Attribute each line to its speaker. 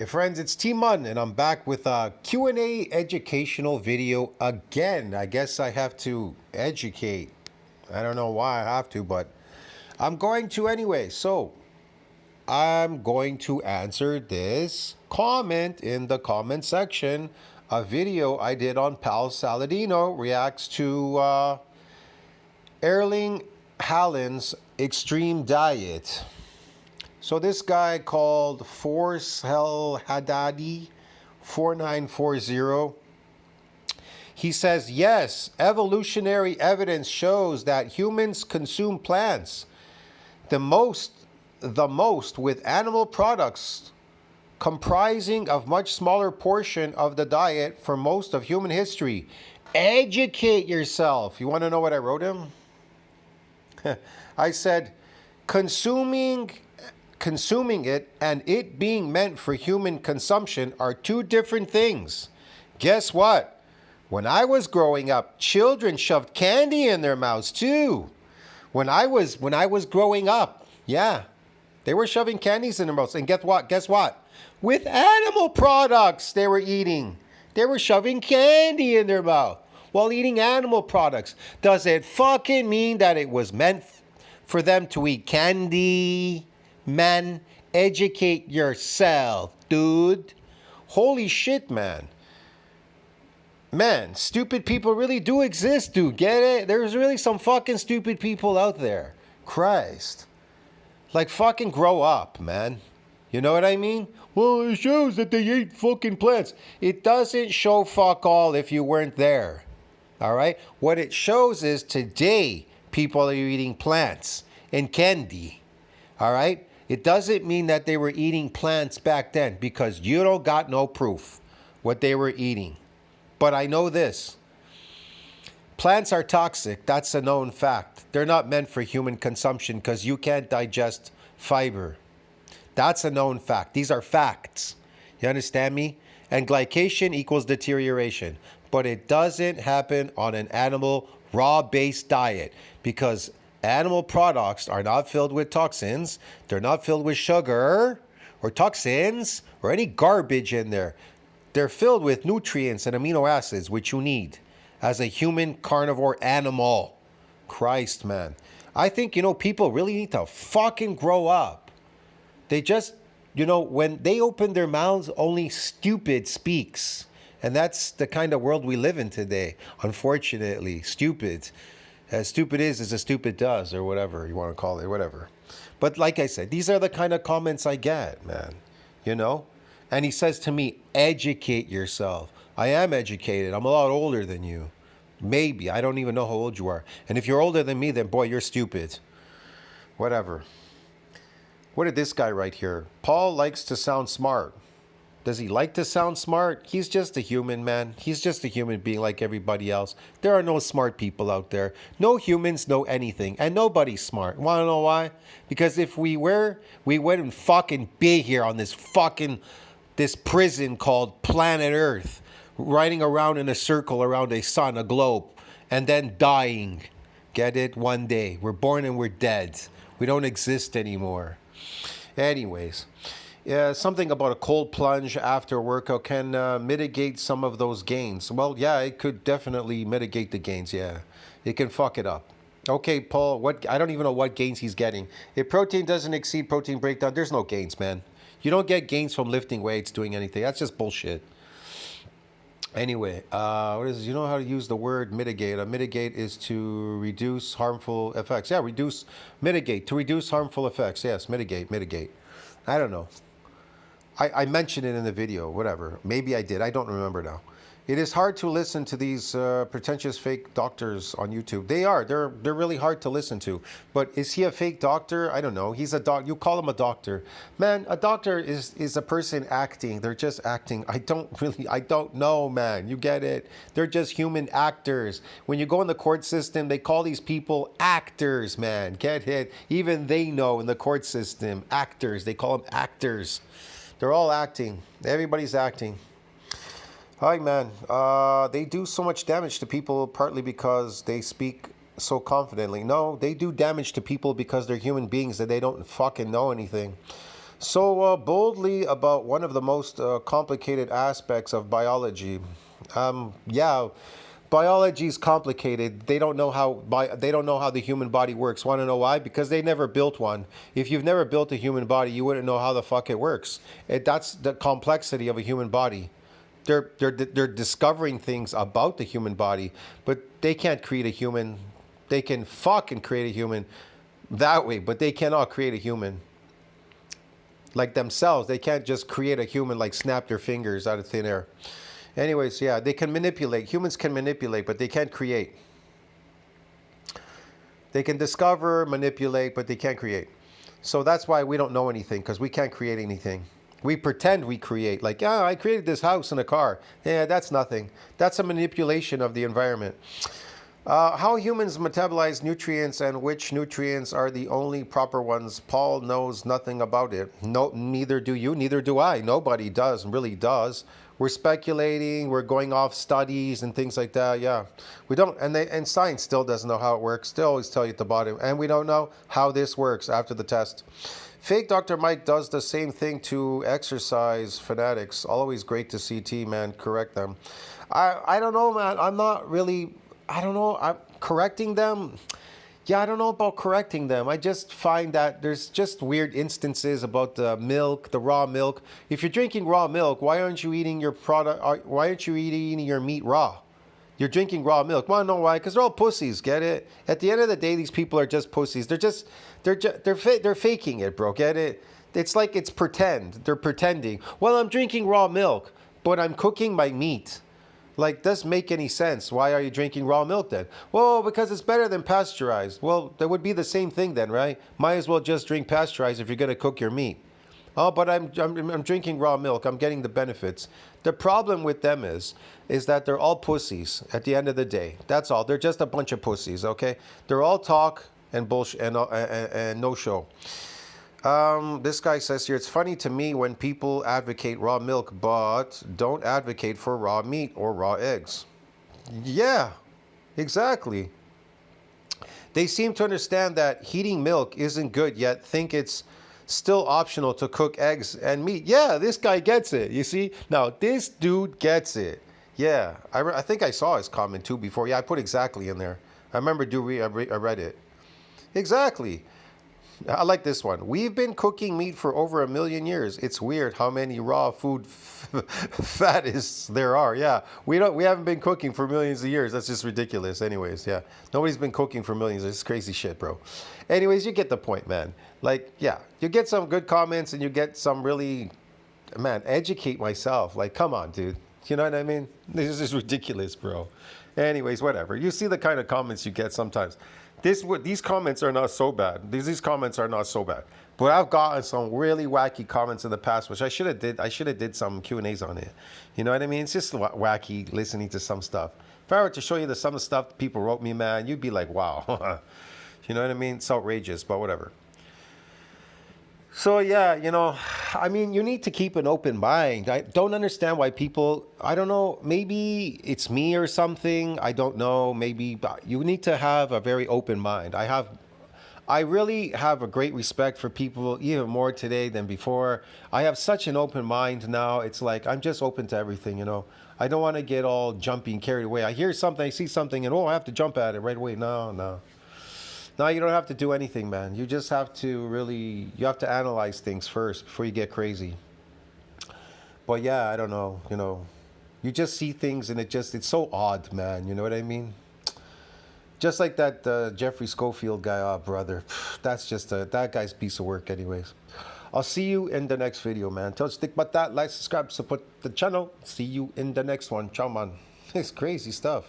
Speaker 1: Hey friends, it's T Mun, and I'm back with a Q&A educational video again. I guess I have to educate. I don't know why I have to, but I'm going to anyway. So, I'm going to answer this comment in the comment section. A video I did on Pal Saladino reacts to Erling Haaland's extreme diet. So this guy called Force Hell Haddadi 4940, he says, yes, evolutionary evidence shows that humans consume plants the most with animal products comprising of much smaller portion of the diet for most of human history. Educate yourself. You want to know what I wrote him? I said, consuming it and it being meant for human consumption are two different things. Guess what? When I was growing up, children shoved candy in their mouths too. When I was growing up, yeah, they were shoving candies in their mouths. And Guess what? With animal products they were eating. They were shoving candy in their mouth while eating animal products. Does it fucking mean that it was meant for them to eat candy? Man, educate yourself, dude. Holy shit, man. Man, stupid people really do exist, dude. Get it? There's really some fucking stupid people out there. Christ. Like, fucking grow up, man. You know what I mean? Well, it shows that they ate fucking plants. It doesn't show fuck all if you weren't there. All right? What it shows is today people are eating plants and candy. All right? It doesn't mean that they were eating plants back then because you don't got no proof what they were eating. But I know this. Plants are toxic. That's a known fact. They're not meant for human consumption because you can't digest fiber. That's a known fact. These are facts. You understand me? And glycation equals deterioration. But it doesn't happen on an animal raw-based diet because animal products are not filled with toxins. They're not filled with sugar or toxins or any garbage in there. They're filled with nutrients and amino acids, which you need as a human carnivore animal. Christ, man. I think, people really need to fucking grow up. They just, when they open their mouths, only stupid speaks. And that's the kind of world we live in today, unfortunately. Stupid. As stupid is as a stupid does, or whatever you want to call it, whatever. But like I said, these are the kind of comments I get, man. And he says to me, educate yourself. I am educated. I'm a lot older than you. Maybe. I don't even know how old you are. And if you're older than me, then boy, you're stupid. Whatever. What did this guy write here? Paul likes to sound smart. Does he like to sound smart? He's just a human, man. He's just a human being like everybody else. There are no smart people out there. No humans know anything. And nobody's smart. Want to know why? Because if we were, we wouldn't fucking be here on this prison called planet Earth, riding around in a circle around a sun, a globe, and then dying. Get it? One day. We're born and we're dead. We don't exist anymore. Anyways. Yeah, something about a cold plunge after a workout can mitigate some of those gains. Well, yeah, it could definitely mitigate the gains, yeah. It can fuck it up. Okay, Paul, I don't even know what gains he's getting. If protein doesn't exceed protein breakdown, there's no gains, man. You don't get gains from lifting weights, doing anything. That's just bullshit. Anyway, what is it? You know how to use the word mitigate. Mitigate is to reduce harmful effects. Yeah, mitigate, to reduce harmful effects. Yes, mitigate. I don't know. I mentioned it in the video, whatever. Maybe I did. I don't remember now. It is hard to listen to these pretentious fake doctors on YouTube. They are. They're really hard to listen to. But is he a fake doctor? I don't know. He's a doc. You call him a doctor. Man, a doctor is a person acting. They're just acting. I don't know, man. You get it? They're just human actors. When you go in the court system, they call these people actors, man. Get it? Even they know in the court system, actors. They call them actors. They're all acting. Everybody's acting. Hi, man. They do so much damage to people partly because they speak so confidently. No, they do damage to people because they're human beings and they don't fucking know anything. So boldly about one of the most complicated aspects of biology. Yeah, biology is complicated. They don't know they don't know how the human body works. Want to know why? Because they never built one. If you've never built a human body, you wouldn't know how the fuck it works. That's the complexity of a human body. They're discovering things about the human body, but they can't create a human. They can fucking create a human that way, but they cannot create a human like themselves. They can't just create a human, like snap their fingers out of thin air. Anyways, yeah, they can manipulate. Humans can manipulate, but they can't create. They can discover, manipulate, but they can't create. So that's why we don't know anything, because we can't create anything. We pretend we create, like, yeah, I created this house and a car. Yeah, that's nothing. That's a manipulation of the environment. How humans metabolize nutrients and which nutrients are the only proper ones. Paul knows nothing about it. No, neither do you, neither do I. Nobody does, really does. We're speculating, we're going off studies and things like that. Yeah, we don't, and science still doesn't know how it works. They always tell you at the bottom, and we don't know how this works after the test. Fake Dr. Mike does the same thing to exercise fanatics. Always great to see T-Man correct them. I don't know, man. I'm not really, I don't know. I'm correcting them. Yeah, I don't know about correcting them. I just find that there's just weird instances about the milk, the raw milk. If you're drinking raw milk, why aren't you eating your product? Why aren't you eating your meat raw? You're drinking raw milk. Want to know why? Because they're all pussies. Get it? At the end of the day, these people are just pussies. They're faking it, bro. Get it? It's like it's pretend. They're pretending. Well, I'm drinking raw milk, but I'm cooking my meat. Like, doesn't make any sense. Why are you drinking raw milk then? Well, because it's better than pasteurized. Well, that would be the same thing then, right? Might as well just drink pasteurized if you're going to cook your meat. Oh, but I'm drinking raw milk. I'm getting the benefits. The problem with them is that they're all pussies at the end of the day. That's all. They're just a bunch of pussies, okay? They're all talk and bullshit and no show. This guy says here, it's funny to me when people advocate raw milk, but don't advocate for raw meat or raw eggs. Yeah, exactly. They seem to understand that heating milk isn't good, yet think it's still optional to cook eggs and meat. Yeah, this guy gets it. You see? Now, this dude gets it. Yeah, I think I saw his comment too before. Yeah, I put exactly in there. I remember I read it. Exactly. I like this one. We've been cooking meat for over 1,000,000 years. It's weird how many raw food fattists there are. Yeah, we haven't been cooking for millions of years. That's just ridiculous. Anyways, yeah, nobody's been cooking for millions. It's crazy shit, bro. Anyways, you get the point, man. Like, yeah, you get some good comments and you get some really, man, educate myself. Like, come on, dude. You know what I mean? This is ridiculous, bro. Anyways, whatever. You see the kind of comments you get sometimes. These comments are not so bad. These comments are not so bad. But I've gotten some really wacky comments in the past, which I should have did. I should have did some Q&As on it. You know what I mean? It's just wacky listening to some stuff. If I were to show you some of the stuff people wrote me, man, you'd be like, wow. You know what I mean? It's outrageous, but whatever. So yeah, I mean, you need to keep an open mind. I don't understand why people, I don't know, maybe it's me or something. I don't know, maybe, but you need to have a very open mind. I really have a great respect for people, even more today than before. I have such an open mind now. It's like, I'm just open to everything, I don't want to get all jumpy and carried away. I hear something, I see something, and I have to jump at it right away. No. No, you don't have to do anything, man. You just have to you have to analyze things first before you get crazy. But yeah, I don't know, you just see things and it's so odd, man. You know what I mean? Just like that Jeffrey Schofield guy, oh, brother. That's just that guy's piece of work anyways. I'll see you in the next video, man. Tell us think about that, like, subscribe, support the channel. See you in the next one. Ciao, man. It's crazy stuff.